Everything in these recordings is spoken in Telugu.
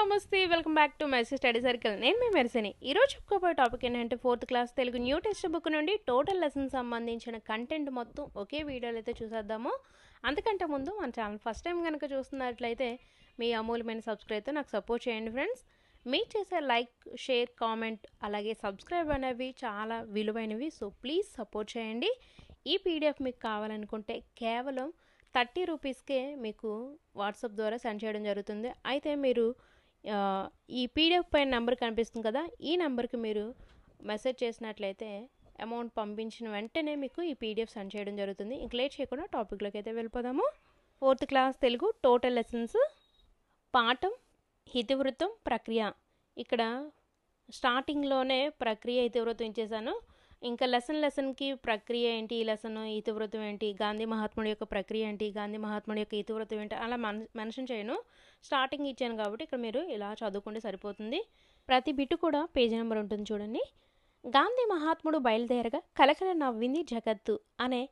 నమస్తే welcome back to mercy study circle. నేను మీ మెర్సీని. ఈరోజు చెప్పుకోబోయే టాపిక్ ఏంటంటే 4th class Telugu new text book నుండి టోటల్ లెసన్ సంబంధించిన కంటెంట్ మొత్తం ఒకే వీడియోలో అయితే చూసేద్దాము. అంతకంటే ముందు మన ఛానల్ ఫస్ట్ టైం కనుక చూస్తున్నట్లయితే మీ అమూల్యమైన సబ్స్క్రైబ్తో నాకు సపోర్ట్ చేయండి ఫ్రెండ్స్. మీరు చేసే లైక్, షేర్, కామెంట్ అలాగే సబ్స్క్రైబ్ అనేవి చాలా విలువైనవి. సో ప్లీజ్ సపోర్ట్ చేయండి. ఈ పీడిఎఫ్ మీకు కావాలనుకుంటే కేవలం 30 రూపీస్కే మీకు వాట్సాప్ ద్వారా సెండ్ చేయడం జరుగుతుంది. అయితే మీరు ఈ పీడిఎఫ్ పైన నెంబర్ కనిపిస్తుంది కదా, ఈ నెంబర్కి మీరు మెసేజ్ చేసినట్లయితే అమౌంట్ పంపించిన వెంటనే మీకు ఈ పీడిఎఫ్ సెండ్ చేయడం జరుగుతుంది. ఇంక లేట్ చేయకుండా టాపిక్లోకి అయితే వెళ్ళిపోదాము. 4th class Telugu total lessons పాఠం ఇతివృత్తం ప్రక్రియ. ఇక్కడ స్టార్టింగ్లోనే ప్రక్రియ ఇతివృత్తం ఇచ్చేసాను. ఇంకా లెసన్కి ప్రక్రియ ఏంటి, ఈ లెసన్ ఇతివృత్తం ఏంటి, గాంధీ మహాత్ముడి యొక్క ప్రక్రియ ఏంటి, గాంధీ మహాత్ముడి యొక్క ఇతివృత్తం ఏంటి అలా మెన్షన్ చేయను. స్టార్టింగ్ ఇచ్చాను కాబట్టి ఇక్కడ మీరు ఇలా చదువుకుంటే సరిపోతుంది. ప్రతి బిట్టు కూడా పేజీ నెంబర్ ఉంటుంది చూడండి. గాంధీ మహాత్ముడు బయలుదేరగా కలకల నవ్వింది జగత్తు అనే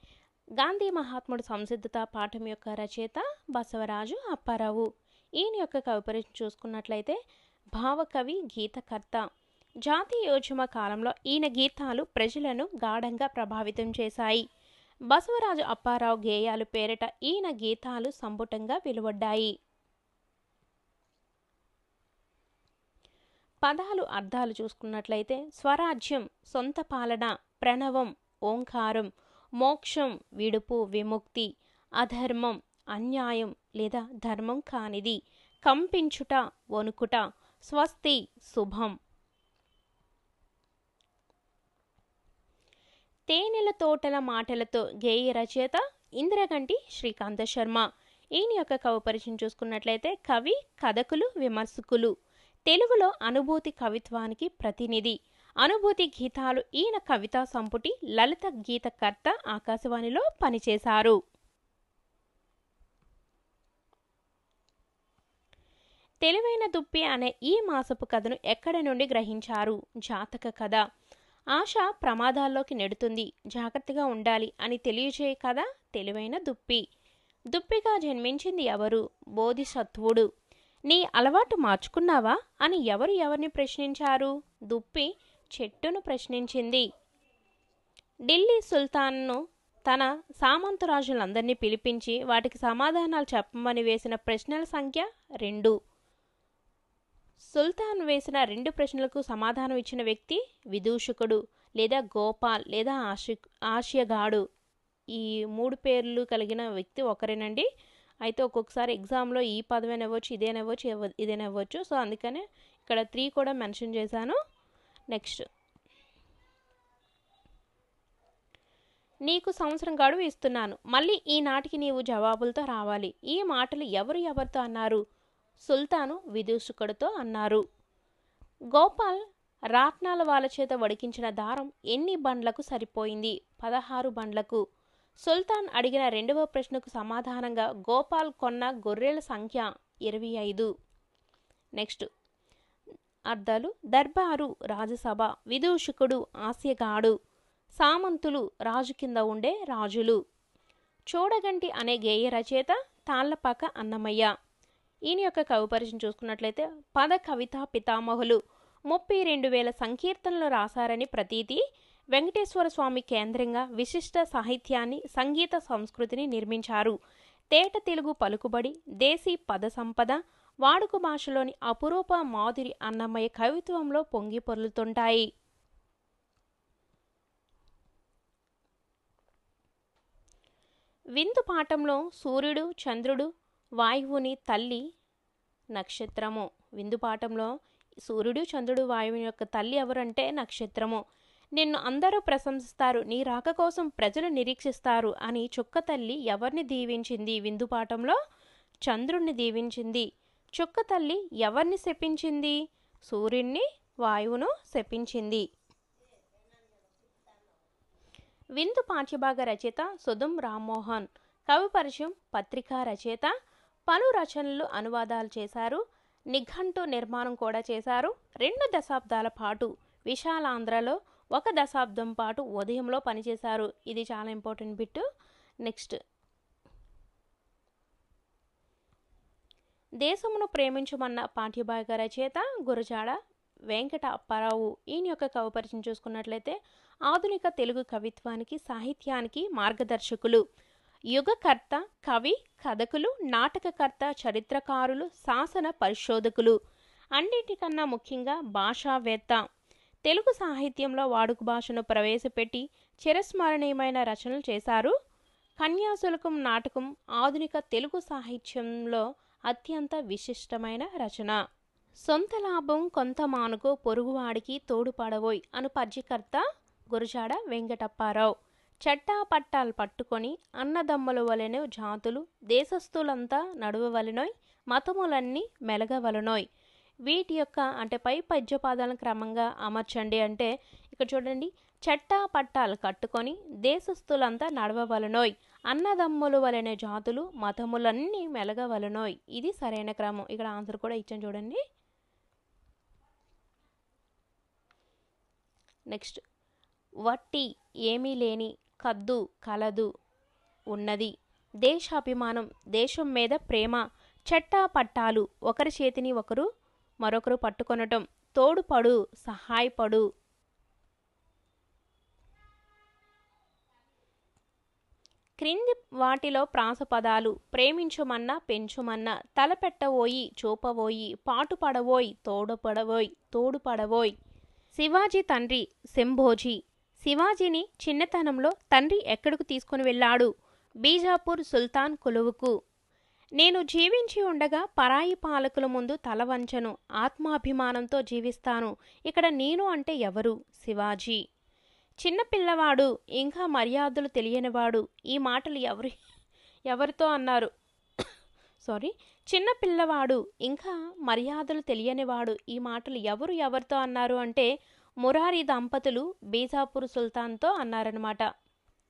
గాంధీ మహాత్ముడు సంసిద్ధత పాఠం యొక్క రచయిత బసవరాజు అప్పారావు. ఈయన యొక్క కవిపరిచయం చూసుకున్నట్లయితే భావకవి, గీతకర్త. జాతీయోద్యమ కాలంలో ఈయన గీతాలు ప్రజలను గాఢంగా ప్రభావితం చేశాయి. బసవరాజు అప్పారావు గేయాలు పేరిట ఈయన గీతాలు సంపుటంగా వెలువడ్డాయి. పదాలు అర్థాలు చూసుకున్నట్లయితే స్వరాజ్యం, సొంత పాలన, ప్రణవం, ఓంకారం, మోక్షం, విడుపు, విముక్తి, అధర్మం, అన్యాయం లేదా ధర్మం కానిది, కంపించుట, వణుకుట, స్వస్తి, శుభం. తేనెల తోటల మాటలతో గేయ రచయిత ఇంద్రగంటి శ్రీకాంత శర్మ. ఈయన యొక్క కవి పరిచయం చూసుకున్నట్లయితే కవి, కథకులు, విమర్శకులు. తెలుగులో అనుభూతి కవిత్వానికి ప్రతినిధి. అనుభూతి గీతాలు ఈయన కవితా సంపుటి లలిత గీతకర్త. ఆకాశవాణిలో పనిచేశారు. తెలివైన దుప్పి అనే ఈ మాసపు కథను ఎక్కడి నుండి గ్రహించారు? జాతక కథ. ఆశ ప్రమాదాల్లోకి నెడుతుంది, జాగ్రత్తగా ఉండాలి అని తెలియజేయ కథ తెలివైన దుప్పి. దుప్పిగా జన్మించింది ఎవరు? బోధిసత్వుడు. నీ అలవాటు మార్చుకున్నావా అని ఎవరిని ప్రశ్నించారు? దుప్పి చెట్టును ప్రశ్నించింది. ఢిల్లీ సుల్తాన్ను తన సామంతరాజులందరినీ పిలిపించి వాటికి సమాధానాలు చెప్పమని వేసిన ప్రశ్నల సంఖ్య 2. సుల్తాన్ వేసిన 2 ప్రశ్నలకు సమాధానం ఇచ్చిన వ్యక్తి విదూషకుడు లేదా గోపాల్ లేదా ఆశయగాడు. ఈ 3 పేర్లు కలిగిన వ్యక్తి ఒకరేనండి. అయితే ఒక్కొక్కసారి ఎగ్జామ్లో ఈ పదవేనవ్వచ్చు, ఇదేనవ్వచ్చు. సో అందుకనే ఇక్కడ 3 కూడా మెన్షన్ చేశాను. నెక్స్ట్, నీకు సంవత్సరం గడువు ఇస్తున్నాను, మళ్ళీ ఈనాటికి నీవు జవాబులతో రావాలి. ఈ మాటలు ఎవరితో అన్నారు? సుల్తాను విదూషకుడితో అన్నారు. గోపాల్ రాట్నాల వాళ్ళ చేత వడికించిన దారం ఎన్ని బండ్లకు సరిపోయింది? 16 బండ్లకు. సుల్తాన్ అడిగిన 2వ ప్రశ్నకు సమాధానంగా గోపాల్ కొన్న గొర్రెల సంఖ్య 25. నెక్స్ట్, అర్థాలు. దర్బారు, రాజసభ. విదూషకుడు, ఆస్యగాడు. సామంతులు, రాజు కింద ఉండే రాజులు. చూడగంటి అనే గేయ రచయిత తాళ్లపాక అన్నమయ్య. ఈయన యొక్క కవి పరిచయం చూసుకున్నట్లయితే పద కవితా పితామహులు. 32,000 సంకీర్తనలు రాశారని ప్రతీతి. వెంకటేశ్వర స్వామి కేంద్రంగా విశిష్ట సాహిత్యాన్ని, సంగీత సంస్కృతిని నిర్మించారు. తేట తెలుగు పలుకుబడి, దేశీ పద సంపద, వాడుక భాషలోని అపురూప మాధురి అన్నమయ్య కవిత్వంలో పొంగి పొర్లుతుంటాయి. విందు పాఠంలో సూర్యుడు, చంద్రుడు, వాయువుని తల్లి నక్షత్రము. విందు పాఠంలో సూర్యుడు, చంద్రుడు, వాయువుని యొక్క తల్లి ఎవరంటే నక్షత్రము. నిన్ను అందరూ ప్రశంసిస్తారు, నీ రాక కోసం ప్రజలు నిరీక్షిస్తారు అని చుక్క తల్లి ఎవరిని దీవించింది? విందు పాఠంలో చంద్రుణ్ణి దీవించింది. చుక్క తల్లి ఎవరిని శపించింది? సూర్యుణ్ణి, వాయువును శపించింది. విందు పాఠ్యభాగ రచయిత సుధుం రామ్మోహన్. కవి పరిచయం పత్రికా రచయిత. పలు రచనలు, అనువాదాలు చేశారు. నిఘంటు నిర్మాణం కూడా చేశారు. 2 దశాబ్దాల పాటు విశాలాంధ్రలో, 1 దశాబ్దం పాటు ఉదయంలో పనిచేశారు. ఇది చాలా ఇంపార్టెంట్ బిట్. నెక్స్ట్, దేశమును ప్రేమించమన్న పాఠ్యభాగ రచయిత గురజాడ వెంకట అప్పారావు. ఈయన యొక్క కవి పరిచయం చూసుకున్నట్లయితే ఆధునిక తెలుగు కవిత్వానికి సాహిత్యానికి మార్గదర్శకులు, యుగకర్త, కవి, కథకులు, నాటకకర్త, చరిత్రకారులు, శాసన పరిశోధకులు, అన్నిటికన్నా ముఖ్యంగా భాషావేత్త. తెలుగు సాహిత్యంలో వాడుక భాషను ప్రవేశపెట్టి చిరస్మరణీయమైన రచనలు చేశారు. కన్యాశుల్కం నాటకం ఆధునిక తెలుగు సాహిత్యంలో అత్యంత విశిష్టమైన రచన. సొంత లాభం కొంత మానుకో పొరుగువాడికి తోడుపడవోయ్ అను పద్యకర్త గురజాడ వెంకటప్పారావు. చట్టా పట్టాలు పట్టుకొని అన్నదమ్ముల వలెను జాతులు దేశస్థులంతా నడువవలెనోయ్, మతములన్నీ మెలగవలెనోయ్. వీటి యొక్క అంటే పై పద్యపాదాలను క్రమంగా అమర్చండి అంటే ఇక్కడ చూడండి, చట్టా పట్టాలు కట్టుకొని దేశస్థులంతా నడవవలెనోయ్, అన్నదమ్ములు వలెనే జాతులు మతములన్నీ మెలగవలెనోయ్. ఇది సరైన క్రమం. ఇక్కడ ఆన్సర్ కూడా ఇచ్చాను చూడండి. నెక్స్ట్, వట్టి ఏమీ లేని, కద్దు కలదు ఉన్నది, దేశాభిమానం దేశం మీద ప్రేమ, చట్టా పట్టాలు ఒకరి చేతిని మరొకరు పట్టుకొనటం, తోడుపడు సహాయపడు. క్రింది వాటిలో ప్రాసపదాలు ప్రేమించుమన్నా పెంచుమన్నా, తలపెట్టవోయి చూపవోయి, పాటుపడవోయ్ తోడుపడవోయ్. శివాజీ తండ్రి శంభోజీ. శివాజీని చిన్నతనంలో తండ్రి ఎక్కడకు తీసుకుని వెళ్ళాడు? బీజాపూర్ సుల్తాన్ కొలువుకు. నేను జీవించి ఉండగా పరాయి పాలకుల ముందు తల వంచను, ఆత్మాభిమానంతో జీవిస్తాను. ఇక్కడ నేను అంటే ఎవరు? శివాజీ. చిన్నపిల్లవాడు, ఇంకా మర్యాదలు తెలియనివాడు. ఈ మాటలు ఎవరితో అన్నారు? చిన్నపిల్లవాడు, ఇంకా మర్యాదలు తెలియనివాడు. ఈ మాటలు ఎవరితో అన్నారు అంటే మురారి దంపతులు బీజాపూర్ సుల్తాన్తో అన్నారనమాట.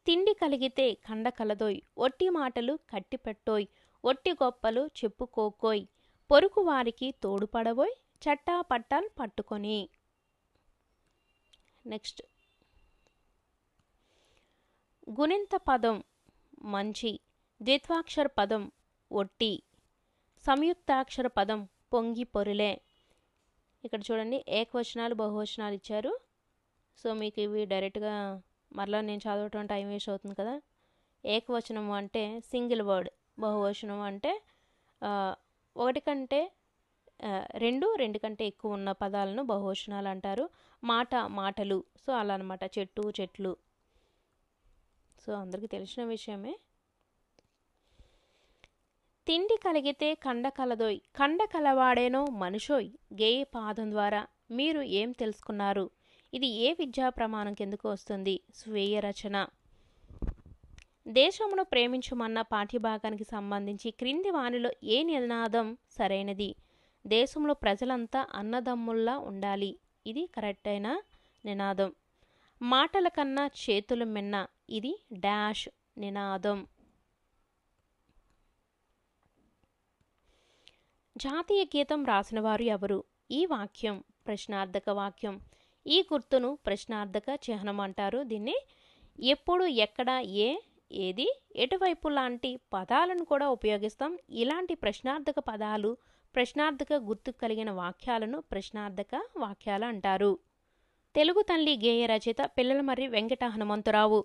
తిండి కలిగితే కండ కలదోయ్, ఒట్టి మాటలు కట్టిపెట్టోయ్, ఒట్టి గొప్పలు చెప్పుకోకోయ్, పొరుగు వారికి తోడుపడవోయ్, చట్టా పట్టాలు పట్టుకొని. నెక్స్ట్, గుణింత పదం మంచి, ద్విత్వాక్షర పదం ఒట్టి, సంయుక్తాక్షర పదం పొంగి పొరిలే. ఇక్కడ చూడండి, ఏకవచనాలు బహువచనాలు ఇచ్చారు. సో మీకు ఇవి డైరెక్ట్గా మరలా నేను చదవటం టైం వేస్ట్ అవుతుంది కదా. ఏకవచనం అంటే సింగిల్ వర్డ్, బహువచనం అంటే ఒకటి కంటే రెండు కంటే ఎక్కువ ఉన్న పదాలను బహువచనాలు అంటారు. మాటలు, సో అలా అనమాట. చెట్లు. సో అందరికీ తెలిసిన విషయమే. తిండి కలిగితే కండ కలదోయ్, కండ కలవాడేనో మనుషోయ్. గేయ పాదం ద్వారా మీరు ఏం తెలుసుకున్నారు? ఇది ఏ విద్యా ప్రమాణం కిందకు వస్తుంది? స్వీయ రచన. దేశమును ప్రేమించమన్న పాఠ్యభాగానికి సంబంధించి క్రింది వానిలో ఏ నినాదం సరైనది? దేశంలో ప్రజలంతా అన్నదమ్ముల్లా ఉండాలి. ఇది కరెక్ట్ అయిన నినాదం. మాటల కన్నా చేతులు మిన్న. ఇది డాష్ నినాదం. జాతీయ గీతం రాసినవారు ఎవరు? ఈ వాక్యం ప్రశ్నార్థక వాక్యం. ఈ గుర్తును ప్రశ్నార్థక చిహ్నం అంటారు. దీన్ని ఎప్పుడు, ఎక్కడ, ఏది, ఎటువైపు లాంటి పదాలను కూడా ఉపయోగిస్తాం. ఇలాంటి ప్రశ్నార్థక పదాలు, ప్రశ్నార్థక గుర్తు కలిగిన వాక్యాలను ప్రశ్నార్థక వాక్యాలు అంటారు. తెలుగు తల్లి గేయ రచయిత పిల్లలమర్రి వెంకట హనుమంతరావు.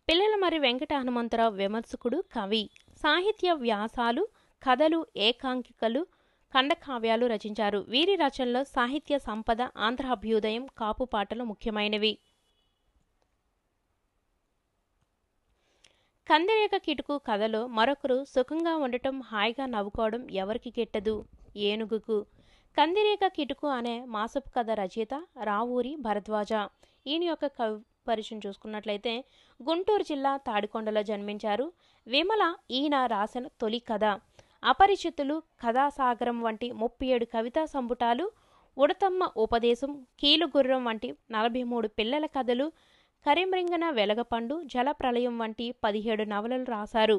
పిల్లలమర్రి వెంకట హనుమంతరావు విమర్శకుడు, కవి. సాహిత్య వ్యాసాలు, కథలు, ఏకాంకికలు, ఖండకావ్యాలు రచించారు. వీరి రచనలో సాహిత్య సంపద, ఆంధ్ర అభ్యుదయం, కాపు పాటలు ముఖ్యమైనవి. కందిరీగ కిటుకు కథలో మరొకరు సుఖంగా ఉండటం, హాయిగా నవ్వుకోవడం ఎవరికి గిట్టదు? ఏనుగుకు. కందిరీగ కిటుకు అనే మాసపు కథ రచయిత రావూరి భరద్వాజ. ఈయన యొక్క కవి పరిచయం చూసుకున్నట్లయితే గుంటూరు జిల్లా తాడికొండలో జన్మించారు. విమల ఈయన రాసిన తొలి కథ. అపరిచితులు, కథాసాగరం వంటి 37 కవితా సంపుటాలు, ఉడతమ్మ ఉపదేశం, కీలుగుర్రం వంటి 43 పిల్లల కథలు, కరిమ్రింగన వెలగపండు, జలప్రలయం వంటి 17 నవలలు రాశారు.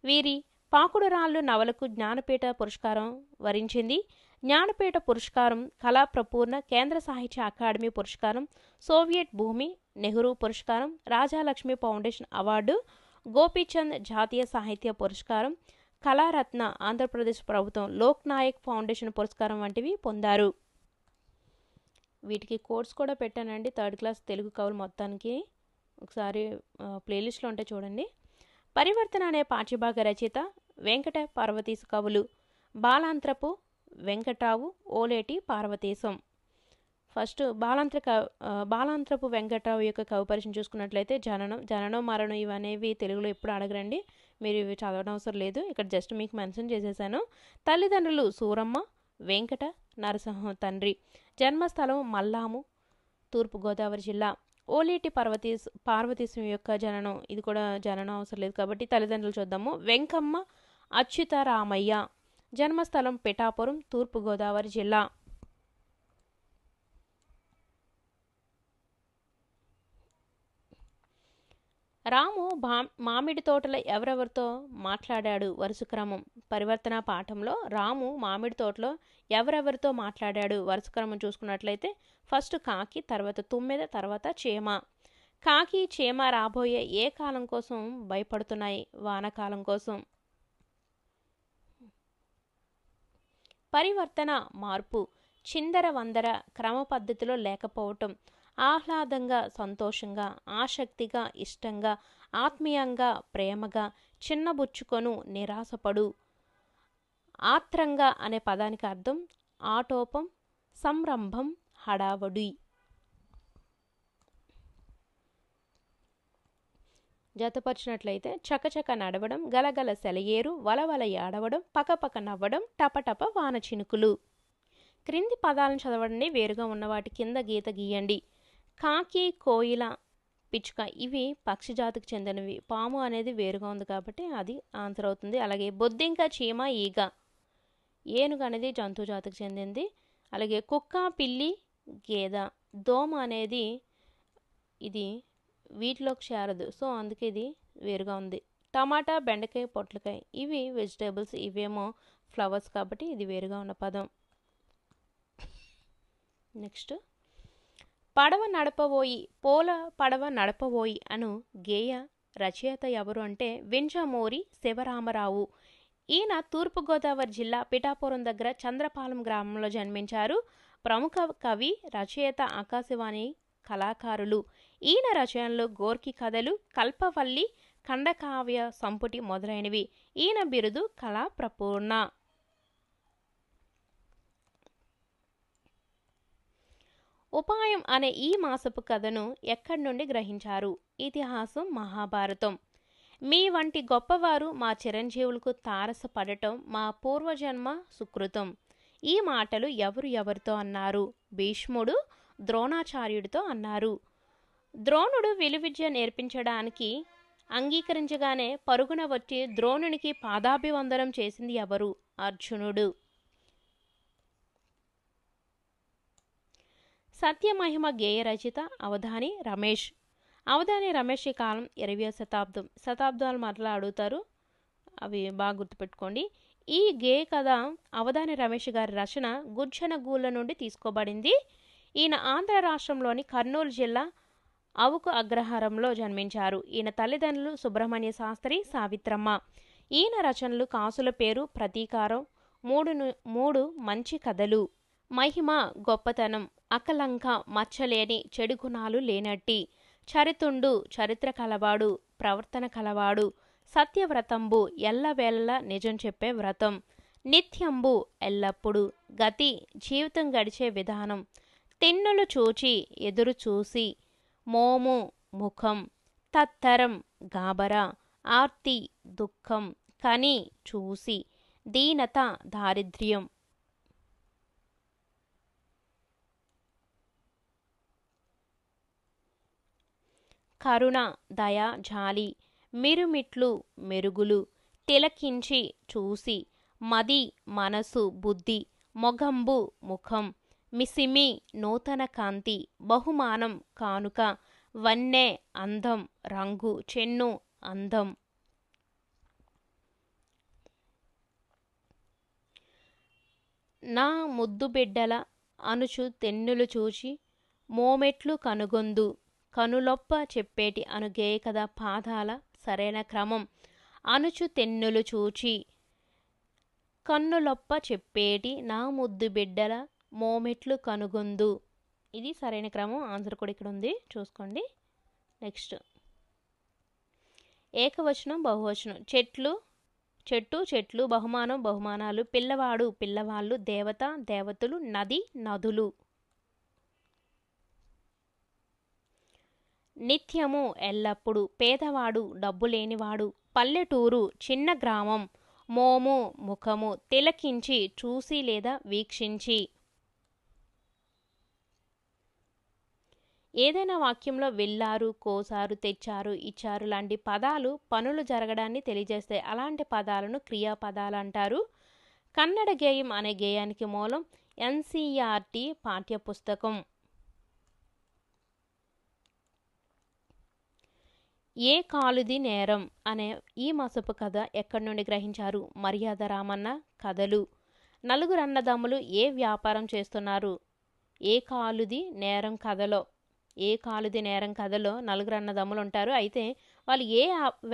వీరి పాకుడురాళ్ళు నవలకు జ్ఞానపీఠ పురస్కారం వరించింది. జ్ఞానపీఠ పురస్కారం, కళాప్రపూర్ణ, కేంద్ర సాహిత్య అకాడమీ పురస్కారం, సోవియట్ భూమి, నెహ్రూ పురస్కారం, రాజాలక్ష్మి ఫౌండేషన్ అవార్డు, గోపీచంద్ జాతీయ సాహిత్య పురస్కారం, కళారత్న ఆంధ్రప్రదేశ్ ప్రభుత్వం, లోక్ నాయక్ ఫౌండేషన్ పురస్కారం వంటివి పొందారు. వీటికి కోర్స్ కూడా పెట్టానండి, 3rd క్లాస్ తెలుగు కవులు మొత్తానికి. ఒకసారి ప్లేలిస్ట్లో ఉంటే చూడండి. పరివర్తన అనే పాఠ్యభాగ రచయిత వెంకట పార్వతీశ కవులు. బాలాంత్రపు వెంకట్రావు, ఓలేటి పార్వతీశం. ఫస్ట్ బాలాంత్రపు వెంకట్రావు యొక్క కవి పరిచయం చూసుకున్నట్లయితే జననం మరణం ఇవనేవి తెలుగులో ఎప్పుడు అడగరండి, మీరు ఇవి చదవడం అవసరం లేదు, ఇక్కడ జస్ట్ మీకు మెన్షన్ చేసేసాను. తల్లిదండ్రులు సూరమ్మ, వెంకట నరసింహం తండ్రి. జన్మస్థలం మల్లాము, తూర్పుగోదావరి జిల్లా. ఓలేటి పార్వతీశం యొక్క జననం, ఇది కూడా జననం అవసరం లేదు కాబట్టి తల్లిదండ్రులు చూద్దాము. వెంకమ్మ అచ్యుతారామయ్య. జన్మస్థలం పిఠాపురం, తూర్పుగోదావరి జిల్లా. రాము మామిడి తోటలో ఎవరెవరితో మాట్లాడాడు వరుస క్రమం. పరివర్తన పాఠంలో రాము మామిడి తోటలో ఎవరెవరితో మాట్లాడాడు వరుస క్రమం చూసుకున్నట్లయితే ఫస్ట్ కాకి, తర్వాత తుమ్మెద, తర్వాత చీమ. కాకి చీమ రాబోయే ఏ కాలం కోసం భయపడుతున్నాయి? వానాకాలం కోసం. పరివర్తన మార్పు. చిందర వందర, క్రమ పద్ధతిలో లేకపోవటం. ఆహ్లాదంగా, సంతోషంగా, ఆసక్తిగా, ఇష్టంగా, ఆత్మీయంగా, ప్రేమగా, చిన్నబుచ్చుకొను, నిరాశపడు. ఆత్రంగా అనే పదానికి అర్థం ఆటోపం, సంరంభం, హడావడి. జతపరిచినట్లయితే చకచక నడవడం, గలగల సెలయేరు, వలవల ఏడవడం, పకపక నవ్వడం, టపటప వాన చినుకులు. క్రింది పదాలను చదవండి, వేరుగా ఉన్న వాటి కింద గీత గీయండి. కాకి, కోయిల, పిచ్చుక ఇవి పక్షి జాతికి చెందినవి. పాము అనేది వేరుగా ఉంది కాబట్టి అది ఆన్సర్ అవుతుంది. అలాగే బొద్దింక, చీమ, ఈగ. ఏనుగు అనేది జంతు జాతికి చెందింది. అలాగే కుక్క, పిల్లి, గేద. దోమ అనేది ఇది వీటిలోకి చేరదు, సో అందుకే ఇది వేరుగా ఉంది. టమాటా, బెండకాయ, పొట్లకాయ ఇవి వెజిటేబుల్స్, ఇవేమో ఫ్లవర్స్ కాబట్టి ఇది వేరుగా ఉన్న పదం. నెక్స్ట్, పడవ నడపబోయి, పోల పడవ నడపబోయి అను గేయ రచయిత ఎవరు అంటే వింజమూరి శివరామరావు. ఈయన తూర్పుగోదావరి జిల్లా పిఠాపురం దగ్గర చంద్రపాలెం గ్రామంలో జన్మించారు. ప్రముఖ కవి, రచయిత, ఆకాశవాణి కళాకారులు. ఈయన రచనలు గోర్కి కథలు, కల్పవల్లి, ఖండకావ్య సంపుటి మొదలైనవి. ఈయన బిరుదు కళా ప్రపూర్ణ. ఉపాయం అనే ఈ మాసపు కథను ఎక్కడి నుండి గ్రహించారు? ఇతిహాసం, మహాభారతం. మీ వంటి గొప్పవారు మా చిరంజీవులకు తారసపడటం మా పూర్వజన్మ సుకృతం. ఈ మాటలు ఎవరితో అన్నారు? భీష్ముడు ద్రోణాచార్యుడితో అన్నారు. ద్రోణుడు విలువిద్య నేర్పించడానికి అంగీకరించగానే పరుగున వచ్చి ద్రోణునికి పాదాభివందనం చేసింది ఎవరు? అర్జునుడు. సత్యమహిమ గేయ రచయిత అవధాని రమేష్. అవధాని రమేష్ ఈ కాలం 20వ శతాబ్దం. శతాబ్దాలు మరలా అడుగుతారు, అవి బాగా గుర్తుపెట్టుకోండి. ఈ గేయ కథ అవధాని రమేష్ గారి రచన గుజ్జనగూళ్ళ నుండి తీసుకోబడింది. ఈయన ఆంధ్ర రాష్ట్రంలోని కర్నూలు జిల్లా అవుకు అగ్రహారంలో జన్మించారు. ఈయన తల్లిదండ్రులు సుబ్రహ్మణ్య శాస్త్రి, సావిత్రమ్మ. ఈయన రచనలు కాసుల పేరు, ప్రతీకారం, మూడు మంచి కథలు, మహిమ, గొప్పతనం, అకలంక, మచ్చలేని, చెడు గుణాలు లేనట్టి, చరితుండు, చరిత్ర కలవాడు, ప్రవర్తన కలవాడు, సత్యవ్రతంబు, ఎల్లవేళ నిజం చెప్పే వ్రతం, నిత్యంబు, ఎల్లప్పుడు, గతి, జీవితం గడిచే విధానం, తిన్నులు చూచి, ఎదురు చూసి, మోము, ముఖం, తత్తరం, గాబరా, ఆర్తి, దుఃఖం, కని, చూసి, దీనత, దారిద్ర్యం. కరుణ, దయ, జాలి, మిరుమిట్లు, మెరుగులు, తిలకించి, చూసి, మది, మనసు, బుద్ధి, మొగంబు, ముఖం, మిసిమి, నూతన కాంతి, బహుమానం, కానుక, వన్నె, అందం, రంగు, చెన్ను, అందం. నా ముద్దు బిడ్డల అనుచు తెన్నులు చూచి, మోమెట్లు కనుగొందు, కనులొప్ప చెప్పేటి అను గేయ కథ పాదాల సరైన క్రమం. అనుచు తెన్నులు చూచి, కన్నులొప్ప చెప్పేటి నా ముద్దు బిడ్డల మోమెట్లు కనుగొందు. ఇది సరైన క్రమం. ఆన్సర్ కూడా ఇక్కడ ఉంది, చూసుకోండి. నెక్స్ట్ ఏకవచనం బహువచనం. చెట్టు చెట్లు, బహుమానం బహుమానాలు, పిల్లవాడు పిల్లవాళ్ళు, దేవత దేవతలు, నది నదులు. నిత్యము ఎల్లప్పుడు, పేదవాడు డబ్బు లేనివాడు, పల్లెటూరు చిన్న గ్రామం, మోము ముఖము, తిలకించి చూసి లేదా వీక్షించి. ఏదైనా వాక్యంలో వెళ్ళారు, కోసారు, తెచ్చారు, ఇచ్చారు లాంటి పదాలు పనులు జరగడాన్ని తెలియజేస్తాయి. అలాంటి పదాలను క్రియాపదాలు అంటారు. కన్నడ గేయం అనే గేయానికి మూలం ఎన్సీఈఆర్టీ పాఠ్యపుస్తకం. ఏ కాలుది నేరం అనే ఈ మసపు కథ ఎక్కడి నుండి గ్రహించారు? మర్యాద రామన్న కథలు. నలుగురు అన్నదమ్ములు ఏ వ్యాపారం చేస్తున్నారు? ఏ కాలుది నేరం కథలో నలుగురు అన్నదమ్ములు ఉంటారు. అయితే వాళ్ళు ఏ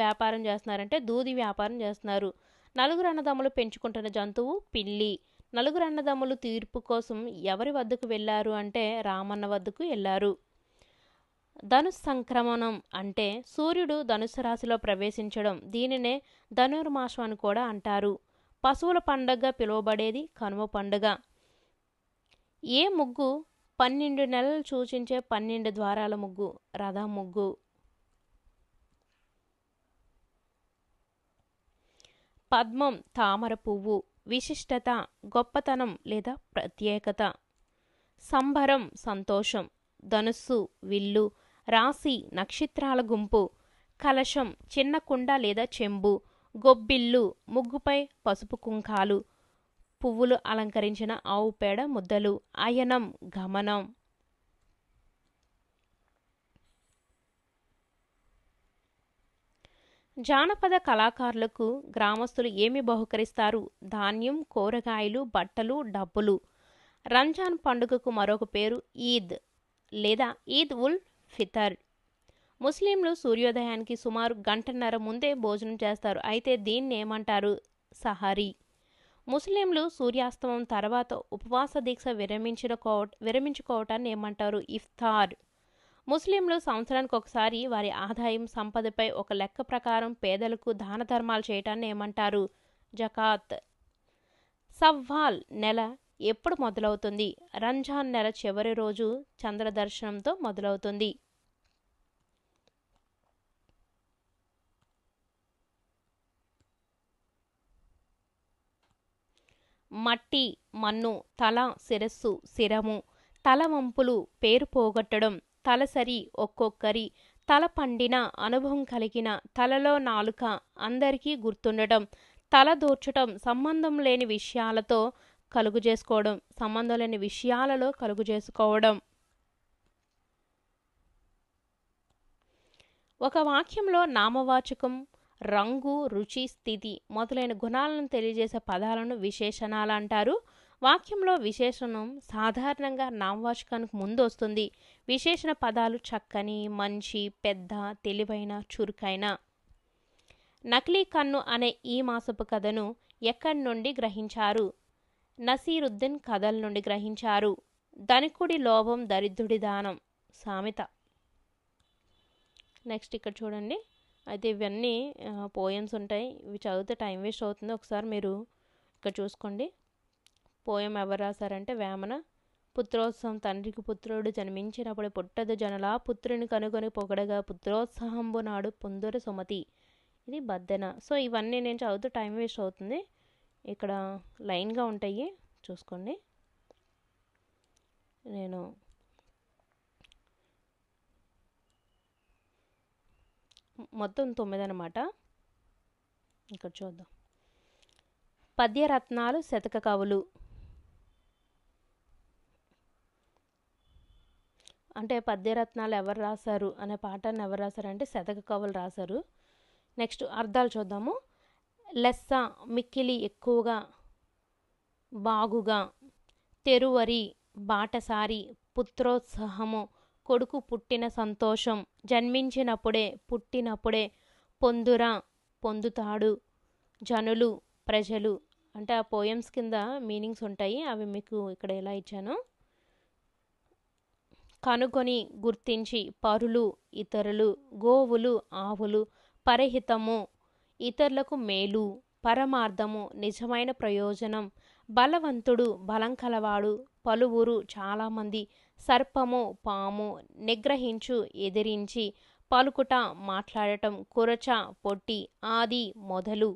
వ్యాపారం చేస్తున్నారంటే దూది వ్యాపారం చేస్తున్నారు. నలుగురు అన్నదమ్ములు పెంచుకుంటున్న జంతువు పిల్లి. నలుగురు అన్నదమ్ములు తీర్పు కోసం ఎవరి వద్దకు వెళ్ళారు అంటే రామన్న వద్దకు వెళ్ళారు. ధనుస్సంక్రమణం అంటే సూర్యుడు ధనుస్సు రాశిలో ప్రవేశించడం. దీనినే ధనుర్మాసం అని కూడా అంటారు. పశువుల పండుగగా పిలువబడేది కనుమ పండుగ. ఏ ముగ్గు 12 నెలలు సూచించే 12 ద్వారాల ముగ్గు? రథం ముగ్గు. పద్మం తామర పువ్వు. విశిష్టత గొప్పతనం లేదా ప్రత్యేకత. సంభరం సంతోషం. ధనుస్సు విల్లు. రాశి నక్షత్రాల గుంపు. కలశం చిన్న కుండ లేదా చెంబు. గొబ్బిల్లు ముగ్గుపై పసుపు కుంకాలు. పువ్వులు అలంకరించిన ఆవు పేడ ముద్దలు. అయనం గమనం. జానపద కళాకారులకు గ్రామస్తులు ఏమి బహుకరిస్తారు? ధాన్యం, కూరగాయలు, బట్టలు, డబ్బులు. రంజాన్ పండుగకు మరొక పేరు ఈద్ లేదా ఈద్ ఉల్ ఫితర్. ముస్లింలు సూర్యోదయానికి సుమారు గంటన్నర ముందే భోజనం చేస్తారు. అయితే దీన్ని ఏమంటారు? సహరీ. ముస్లింలు సూర్యాస్తమం తర్వాత ఉపవాస దీక్ష విరమించుకోవటాన్ని ఏమంటారు? ఇఫ్తార్. ముస్లింలు సంవత్సరానికి ఒకసారి వారి ఆదాయం సంపదపై ఒక లెక్క ప్రకారం పేదలకు దాన ధర్మాలు చేయటాన్ని ఏమంటారు? జకాత్. సవ్వాల్ నెల ఎప్పుడు మొదలవుతుంది? రంజాన్ నెల చివరి రోజు చంద్రదర్శనంతో మొదలవుతుంది. మట్టి మన్ను. తల శిరస్సు శిరము. తల వంపులు పేరు పోగొట్టడం. తలసరి ఒక్కొక్కరి. తల పండిన అనుభవం కలిగిన. తలలో నాలుక అందరికీ గుర్తుండటం. తల దూర్చటం సంబంధం లేని విషయాలలో కలుగు చేసుకోవడం. ఒక వాక్యంలో నామవాచకం, రంగు, రుచి, స్థితి మొదలైన గుణాలను తెలియజేసే పదాలను విశేషణాలు అంటారు. వాక్యంలో విశేషణం సాధారణంగా నామవాచకానికి ముందు వస్తుంది. విశేషణ పదాలు చక్కని, మంచి, పెద్ద, తెలివైన, చురుకైన. నకిలీ కన్ను అనే ఈ మాసపు కథను ఎక్కడి నుండి గ్రహించారు? నసీరుద్దీన్ కథల నుండి గ్రహించారు. ధనికుడి లోభం దరిద్రుడి దానం సామెత. నెక్స్ట్ ఇక్కడ చూడండి. అయితే ఇవన్నీ పోయమ్స్ ఉంటాయి. ఇవి చదివితే టైం వేస్ట్ అవుతుంది. ఒకసారి మీరు ఇక్కడ చూసుకోండి. పోయం ఎవరు రాశారంటే వేమన. పుత్రోత్సవం తండ్రికి పుత్రుడు జన్మించినప్పుడు పుట్టదు జనలా పుత్రుని కనుగొని పొగడగా పుత్రోత్సాహంబు నాడు పొందుర సుమతి. ఇది బద్దెన. సో ఇవన్నీ నేను చదివితే టైం వేస్ట్ అవుతుంది. ఇక్కడ లైన్గా ఉంటాయి, చూసుకోండి. నేను మొత్తం 9 అన్నమాట. ఇక్కడ చూద్దాం. పద్యరత్నాలు శతక కవులు అంటే పద్యరత్నాలు ఎవరు రాశారు అనే పాఠాన్ని ఎవరు రాశారంటే శతక కవులు రాశారు. నెక్స్ట్ అర్థాలు చూద్దాము. లెస్స మిక్కిలి ఎక్కువగా, బాగుగా. తెరువరి బాటసారి. పుత్రోత్సాహము కొడుకు పుట్టిన సంతోషం. జన్మించినప్పుడే పుట్టినప్పుడే. పొందురా పొందుతాడు. జనులు ప్రజలు. అంటే ఆ పోయమ్స్ కింద మీనింగ్స్ ఉంటాయి, అవి మీకు ఇక్కడ ఎలా ఇచ్చాను. కనుగొని గుర్తించి పరులు ఇతరులు, గోవులు ఆవులు, పరహితము ఇతరులకు మేలు, పరమార్థము నిజమైన ప్రయోజనం, బలవంతుడు బలం కలవాడు, పలువురు చాలామంది, సర్పము పాము, నిగ్రహించు ఎదిరించి, పలుకుట మాట్లాడటం, కురచ పొట్టి, ఆది మొదలు.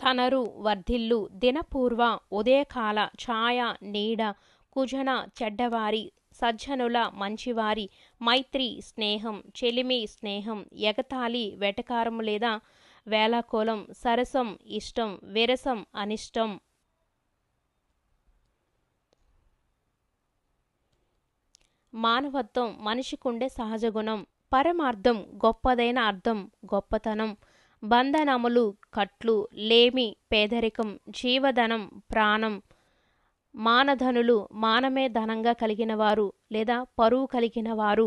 తనరు వర్ధిల్లు, దినపూర్వ ఉదయకాల ఛాయ నీడ, కుజన చెడ్డవారి, సజ్జనుల మంచివారి, మైత్రి స్నేహం, చెలిమి స్నేహం, ఎగతాళి వెటకారము లేదా వేళాకోళం, సరసం ఇష్టం, విరసం అనిష్టం. మానవత్వం మనిషికుండే సహజ గుణం, పరమార్థం గొప్పదైన అర్థం గొప్పతనం, బంధనములు కట్లు, లేమి పేదరికం, జీవధనం ప్రాణం, మానధనులు మానమే ధనంగా కలిగిన వారు లేదా పరువు కలిగిన వారు,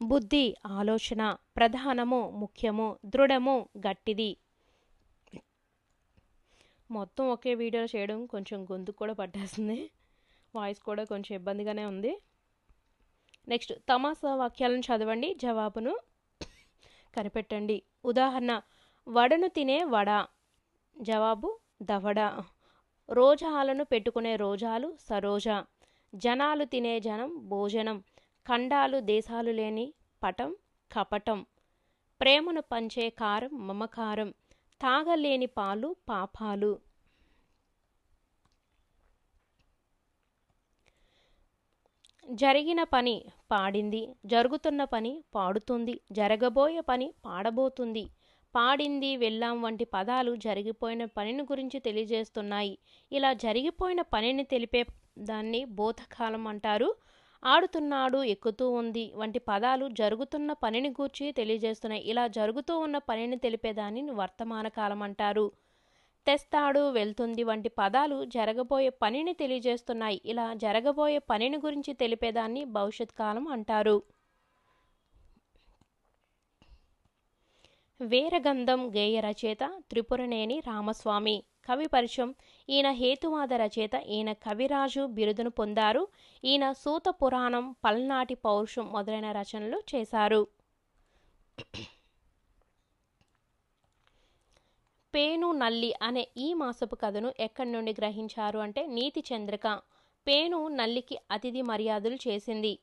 బుద్ధి ఆలోచన ప్రధానము ముఖ్యము, దృఢము గట్టిది. మొత్తం ఒకే వీడియో చేయడం కొంచెం గొంతు కూడా పట్టేస్తుంది, వాయిస్ కూడా కొంచెం ఇబ్బందిగానే ఉంది. నెక్స్ట్ తమాసా వాక్యాలను చదవండి, జవాబును కనిపెట్టండి. ఉదాహరణ, వడను తినే వడ, జవాబు దవడ. రోజాలను పెట్టుకునే రోజాలు సరోజ, జనాలు తినే జనం భోజనం, ఖండాలు దేశాలు లేని పటం కపటం, ప్రేమను పంచే కారం మమకారం, తాగలేని పాలు పాపాలు. జరిగిన పని పాడింది, జరుగుతున్న పని పాడుతుంది, జరగబోయే పని పాడబోతుంది, పాడింది వెళ్ళాం వంటి పదాలు జరిగిపోయిన పనిని గురించి తెలియజేస్తున్నాయి. ఇలా జరిగిపోయిన పనిని తెలిపే దాన్ని భూతకాలం అంటారు. ఆడుతున్నాడు ఎక్కుతూ ఉంది వంటి పదాలు జరుగుతున్న పనిని గూర్చి తెలియజేస్తున్నాయి. ఇలా జరుగుతూ ఉన్న పనిని తెలిపేదాన్ని వర్తమాన కాలం అంటారు. తెస్తాడు వెళ్తుంది వంటి పదాలు జరగబోయే పనిని తెలియజేస్తున్నాయి. ఇలా జరగబోయే పనిని గురించి తెలిపేదాన్ని భవిష్యత్ కాలం అంటారు. వీరగంధం గేయ రచయిత త్రిపురనేని రామస్వామి. కవి పరిచయం: ఈయన హేతువాద రచయిత, ఈయన కవిరాజు బిరుదును పొందారు. ఈయన సూత పురాణం, పల్నాటి పౌరుషం మొదలైన రచనలు చేశారు. పేను నల్లి అనే ఈ మాసపు కథను ఎక్కడి నుండి గ్రహించారు అంటే నీతి చంద్రిక. పేను నల్లికి అతిథి మర్యాదలు చేసింది.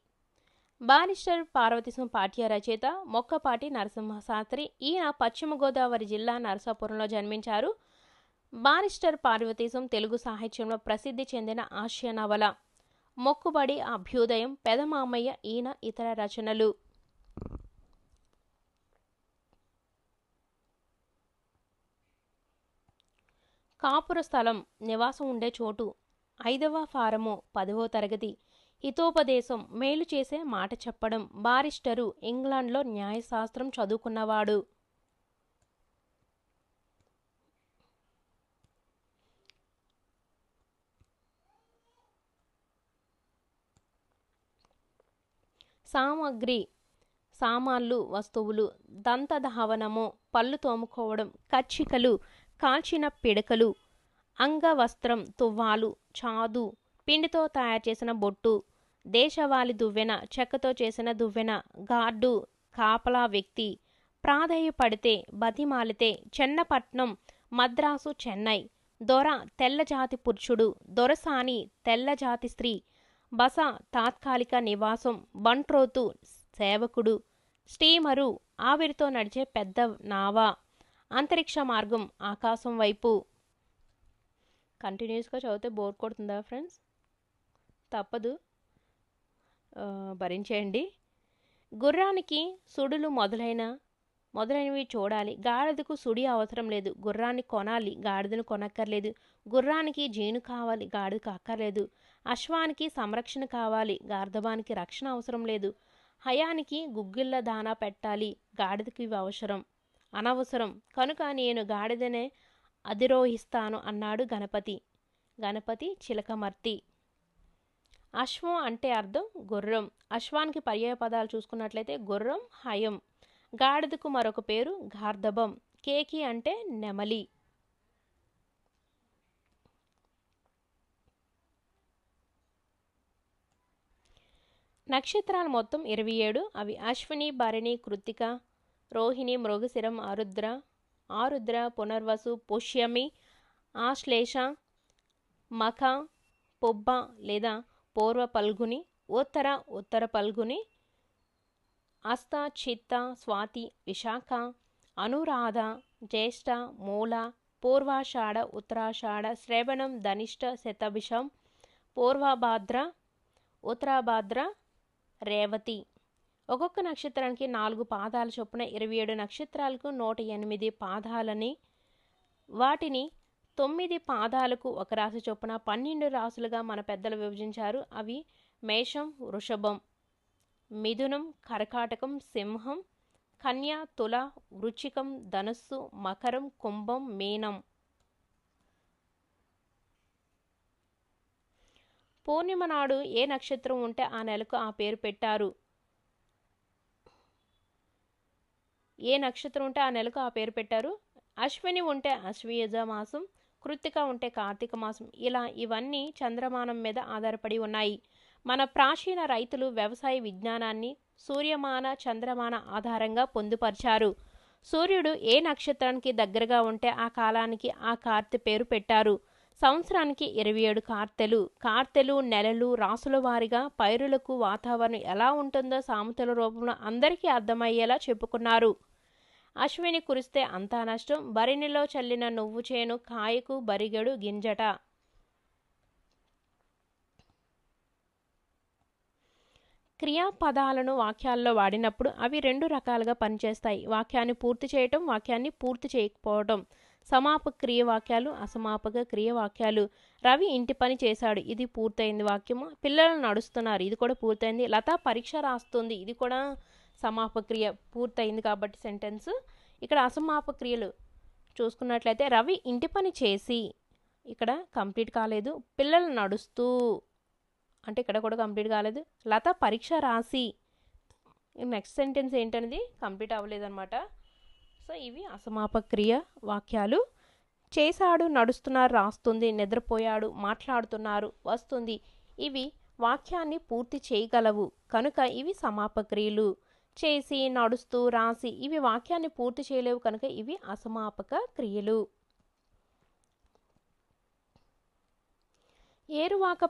బారిస్టర్ పార్వతీశం పాఠ్య రచయిత మొక్కపాటి నరసింహశాస్త్రి. ఈయన పశ్చిమ గోదావరి జిల్లా నరసాపురంలో జన్మించారు. బారిస్టర్ పార్వతీశం తెలుగు సాహిత్యంలో ప్రసిద్ధి చెందిన హాస్య నవల. మొక్కుబడి, అభ్యుదయం, పెదమామయ్య ఈయన ఇతర రచనలు. కాపుర స్థలం, నివాసం ఉండే చోటు. 5వ ఫారము, 10వ తరగతి. హితోపదేశం, మేలు చేసే మాట చెప్పడం. బారిస్టరు, ఇంగ్లాండ్లో న్యాయశాస్త్రం చదువుకున్నవాడు. సామగ్రి, సామాన్లు వస్తువులు. దంతధావనము, పళ్ళు తోముకోవడం. కచ్చికలు, కాల్చిన పిడకలు. అంగవస్త్రం, తువ్వాలు. చాదు, పిండితో తయారు చేసిన బొట్టు. దేశవాళి దువ్వెన, చెక్కతో చేసిన దువ్వెన. గార్డు, కాపలా వ్యక్తి. ప్రాధేయపడితే, బతిమాలితే. చెన్నపట్నం, మద్రాసు, చెన్నై. దొర, తెల్లజాతి పురుషుడు. దొరసాని, తెల్లజాతి స్త్రీ. బస, తాత్కాలిక నివాసం. బంట్రోతు, సేవకుడు. స్టీమరు, ఆవిరితో నడిచే పెద్ద నావ. అంతరిక్ష మార్గం, ఆకాశం వైపు. కంటిన్యూస్గా చదివితే బోర్ కొడుతుందా ఫ్రెండ్స్? తప్పదు, భరించేయండి. గుర్రానికి సుడులు మొదలైనవి చూడాలి. గాడిదకు సుడి అవసరం లేదు. గుర్రాన్ని కొనాలి, గాడిదను కొనక్కర్లేదు. గుర్రానికి జీను కావాలి, గాడిదకు అక్కర్లేదు. అశ్వానికి సంరక్షణ కావాలి, గార్ధబానికి రక్షణ అవసరం లేదు. హయానికి గుగ్గిళ్ళ దానా పెట్టాలి, గాడిదకు ఇవి అనవసరం. కనుక నేను గాడిదనే అధిరోహిస్తాను అన్నాడు గణపతి. గణపతి చిలకమర్తి. అశ్వం అంటే అర్థం గుర్రం. అశ్వానికి పర్యాయ పదాలు చూసుకున్నట్లయితే గుర్రం, హయం. గాడిదకు మరొక పేరు గార్ధబం. కేకి అంటే నెమలి. నక్షత్రాలు మొత్తం 27. అవి అశ్విని, భరణి, కృత్తిక, రోహిణి, మృగశిరం, ఆరుద్ర, పునర్వసు, పుష్యమి, ఆశ్లేష, మఖ, పొబ్బ లేదా పూర్వ పల్గుని, ఉత్తర పల్గుని, అస్త, చిత్త, స్వాతి, విశాఖ, అనురాధ, జ్యేష్ఠ, మూల, పూర్వాషాఢ, ఉత్తరాషాఢ, శ్రవణం, ధనిష్ట, శతభిషం, పూర్వభాద్ర, ఉత్తరాభాద్ర, రేవతి. ఒక్కొక్క నక్షత్రానికి 4 పాదాల చొప్పున 27 నక్షత్రాలకు 108 పాదాలని, వాటిని 9 పాదాలకు ఒక రాశి చొప్పున 12 రాశులుగా మన పెద్దలు విభజించారు. అవి మేషం, వృషభం, మిథునం, కర్కాటకం, సింహం, కన్య, తుల, వృచ్చికం, ధనుస్సు, మకరం, కుంభం, మీనం. పూర్ణిమ నాడు ఏ నక్షత్రం ఉంటే ఆ నెలకు ఆ పేరు పెట్టారు. అశ్విని ఉంటే అశ్వయుజ మాసం, కృత్తిక ఉంటే కార్తీక మాసం. ఇవన్నీ చంద్రమానం మీద ఆధారపడి ఉన్నాయి. మన ప్రాచీన రైతులు వ్యవసాయ విజ్ఞానాన్ని సూర్యమాన, చంద్రమాన ఆధారంగా పొందుపరిచారు. సూర్యుడు ఏ నక్షత్రానికి దగ్గరగా ఉంటే ఆ కాలానికి ఆ కార్తె పేరు పెట్టారు. సంవత్సరానికి 27 కార్తెలు, నెలలు, రాసుల వారీగా పైరులకు వాతావరణం ఎలా ఉంటుందో సామెతల రూపంలో అందరికీ అర్థమయ్యేలా చెప్పుకున్నారు. అశ్విని కురిస్తే అంతా నష్టం, భరిణిలో చల్లిన నువ్వు చేను, కాయకు బరిగెడు గింజట. క్రియాపదాలను వాక్యాల్లో వాడినప్పుడు అవి 2 రకాలుగా పనిచేస్తాయి. వాక్యాన్ని పూర్తి చేయటం, వాక్యాన్ని పూర్తి చేయకపోవటం. సమాపక క్రియ వాక్యాలు, అసమాపక క్రియ వాక్యాలు. రవి ఇంటి పని చేశాడు, ఇది పూర్తయింది వాక్యము. పిల్లలు నడుస్తున్నారు, ఇది కూడా పూర్తయింది. లత పరీక్ష రాస్తుంది, ఇది కూడా సమాపక క్రియ పూర్తయింది కాబట్టి సెంటెన్స్. ఇక్కడ అసమాపక క్రియలు చూసుకున్నట్లయితే రవి ఇంటి పని చేసి ఇక్కడ కంప్లీట్ కాలేదు. పిల్లలు నడుస్తూ అంటే ఇక్కడ కూడా కంప్లీట్ కాలేదు. లత పరీక్ష రాసి నెక్స్ట్ సెంటెన్స్ ఏంటనేది కంప్లీట్ అవ్వలేదన్నమాట. సో ఇవి అసమాపక క్రియ వాక్యాలు. చేశాడు, నడుస్తున్నారు, రాస్తుంది, నిద్రపోయాడు, మాట్లాడుతున్నారు, వస్తుంది. ఇవి వాక్యాన్ని పూర్తి చేయగలవు కనుక ఇవి సమాపక క్రియలు. చేసి, నడుస్తూ, రాసి ఇవి వాక్యాన్ని పూర్తి చేయలేవు కనుక ఇవి అసమాపక క్రియలు. ఏరువాక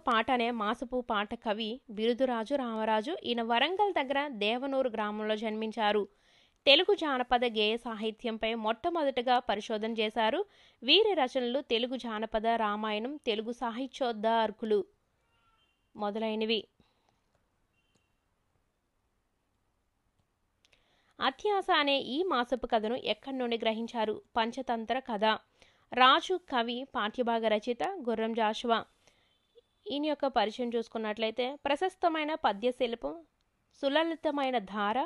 పాట అనే మాసపు పాట కవి బిరుదురాజు రామరాజు. ఈయన వరంగల్ దగ్గర దేవనూరు గ్రామంలో జన్మించారు. తెలుగు జానపద గేయ సాహిత్యంపై మొట్టమొదటగా పరిశోధన చేశారు. వీరి రచనలు తెలుగు జానపద, రామాయణం, తెలుగు సాహిత్యోద్ధారకులు మొదలైనవి. అత్యాస అనే ఈ మాసపు కథను ఎక్కడి నుండి గ్రహించారు? పంచతంత్ర కథ. రాజు కవి, పాఠ్యభాగ రచయిత గుర్రం జాషువా. ఈయన యొక్క పరిచయం చూసుకున్నట్లయితే ప్రశస్తమైన పద్యశిల్పం, సులలితమైన ధార,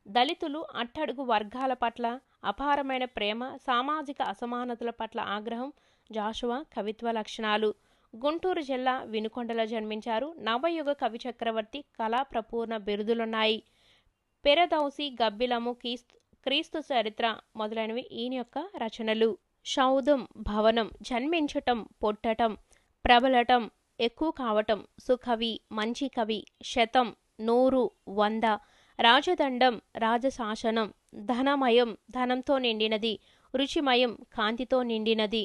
దళితులు, అట్టడుగు వర్గాల పట్ల అపారమైన ప్రేమ, సామాజిక అసమానతల పట్ల ఆగ్రహం జాషువా కవిత్వ లక్షణాలు. గుంటూరు జిల్లా వినుకొండలో జన్మించారు. నవయుగ కవి చక్రవర్తి, కళా ప్రపూర్ణ బిరుదులున్నాయి. పెరదౌసి, గబ్బిలము, క్రీస్తు చరిత్ర మొదలైనవి ఈయన యొక్క రచనలు. శౌధం, భవనం, జన్మించటం, పుట్టటం, ప్రబలటం, ఎక్కువ కావటం, సుకవి, మంచి కవి, శతం, 100, 100, రాజదండం, రాజశాసనం, ధనమయం, ధనంతో నిండినది, రుచిమయం, కాంతితో నిండినది,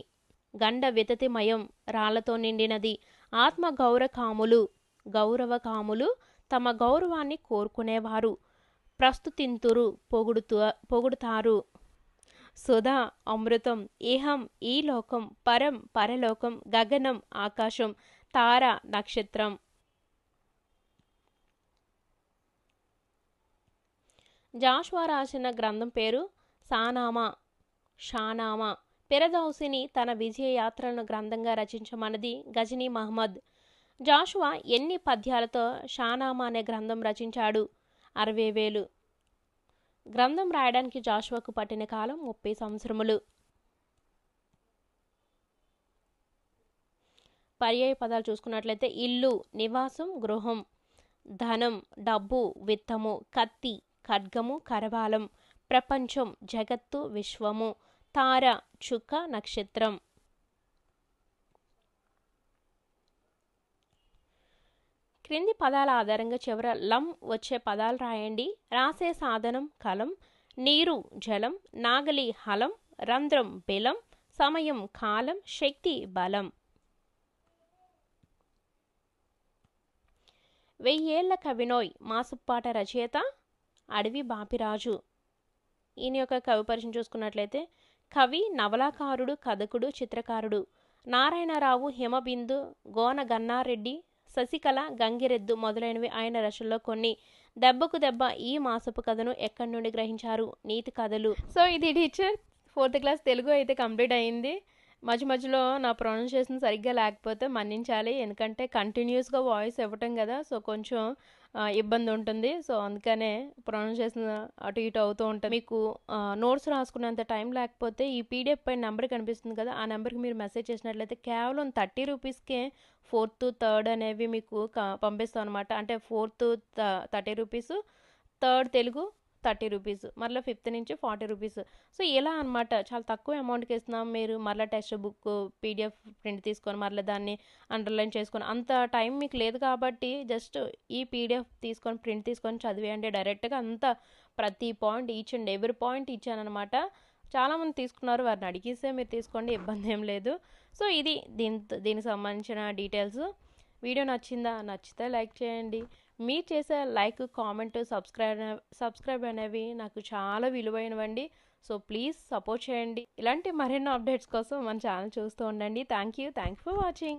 గండ వితతిమయం, రాళ్లతో నిండినది, గౌరవకాములు, తమ గౌరవాన్ని కోరుకునేవారు, ప్రస్తుతింతురు, పొగుడుతారు, సుధా, అమృతం, ఇహం, ఈ లోకం, పరం, పరలోకం, గగనం, ఆకాశం, తార, నక్షత్రం. జాషువా రాసిన గ్రంథం పేరు షానామా. పెరదౌసిని తన విజయ యాత్రలను గ్రంథంగా రచించమన్నది గజనీ మహమ్మద్. జాషువా ఎన్ని పద్యాలతో షానామా అనే గ్రంథం రచించాడు? 60,000. గ్రంథం రాయడానికి జాషువాకు పట్టిన కాలం 30 సంవత్సరములు. పర్యాయ పదాలు చూసుకున్నట్లయితే ఇల్లు, నివాసం, గృహం. ధనం, డబ్బు, విత్తము, కత్తి, ఖడ్గము, కరవాలం, ప్రపంచం, జగత్తు, విశ్వము, తార, చుక్క, నక్షత్రం. క్రింది పదాల ఆధారంగా చివర లం వచ్చే పదాలు రాయండి. రాసే సాధనం కలం, నీరు జలం, నాగలి హలం, రంధ్రం బెలం, సమయం కాలం, శక్తి బలం. 1000 ఏళ్ల కవినోయ్ మాసుప్పాట రచయిత అడవి బాపిరాజు. ఈయన యొక్క కవి పరిచయం చూసుకున్నట్లయితే కవి, నవలాకారుడు, కథకుడు, చిత్రకారుడు. నారాయణరావు, హిమబిందు, గోన గన్నారెడ్డి, శశికళ, గంగిరెద్దు మొదలైనవి ఆయన రచనలో కొన్ని. దెబ్బకు దెబ్బ ఈ మాసపు కథను ఎక్కడి నుండి గ్రహించారు? నీతి కథలు. సో ఇది టీచర్ 4th క్లాస్ తెలుగు అయితే కంప్లీట్ అయింది. మధ్యలో నా ప్రొనౌన్సియేషన్ సరిగ్గా లేకపోతే మన్నించాలి, ఎందుకంటే కంటిన్యూస్గా వాయిస్ ఇవ్వటం కదా, సో కొంచెం ఇబ్బంది ఉంటుంది. సో అందుకనే ప్రొనౌన్సియేషన్ అటు ఇటు అవుతూ ఉంటుంది. మీకు నోట్స్ రాసుకునేంత టైం లేకపోతే ఈ పీడిఎఫ్ పైన నెంబర్ కనిపిస్తుంది కదా, ఆ నెంబర్కి మీరు మెసేజ్ చేసినట్లయితే కేవలం 30 రూపీస్కే 4th, 3rd అనేవి మీకు పంపిస్తాం అనమాట. అంటే 4th 30 rupees, 3rd Telugu 30 rupees, మరలా 5th నుంచి 40 రూపీస్. సో ఇలా అనమాట, చాలా తక్కువ అమౌంట్కి ఇస్తున్నాం. మీరు మరలా టెక్స్ట్ బుక్ పీడిఎఫ్ ప్రింట్ తీసుకొని మరలా దాన్ని అండర్లైన్ చేసుకొని అంత టైం మీకు లేదు కాబట్టి జస్ట్ ఈ పీడిఎఫ్ తీసుకొని ప్రింట్ తీసుకొని చదివేయండి డైరెక్ట్గా. అంత ప్రతి point each and every point ఇచ్చానమాట. చాలామంది తీసుకున్నారు, వారిని అడిగిస్తే మీరు తీసుకోండి, ఇబ్బంది ఏం లేదు. సో ఇది దీనికి సంబంధించిన డీటెయిల్స్. వీడియో నచ్చిందా? నచ్చితే లైక్ చేయండి. మీరు చేసే లైక్, కామెంట్, సబ్స్క్రైబ్ అనేవి నాకు చాలా విలువైనవండి. సో ప్లీజ్ సపోర్ట్ చేయండి. ఇలాంటి మరెన్నో అప్డేట్స్ కోసం మన ఛానల్ చూస్తూ ఉండండి. Thank you for watching.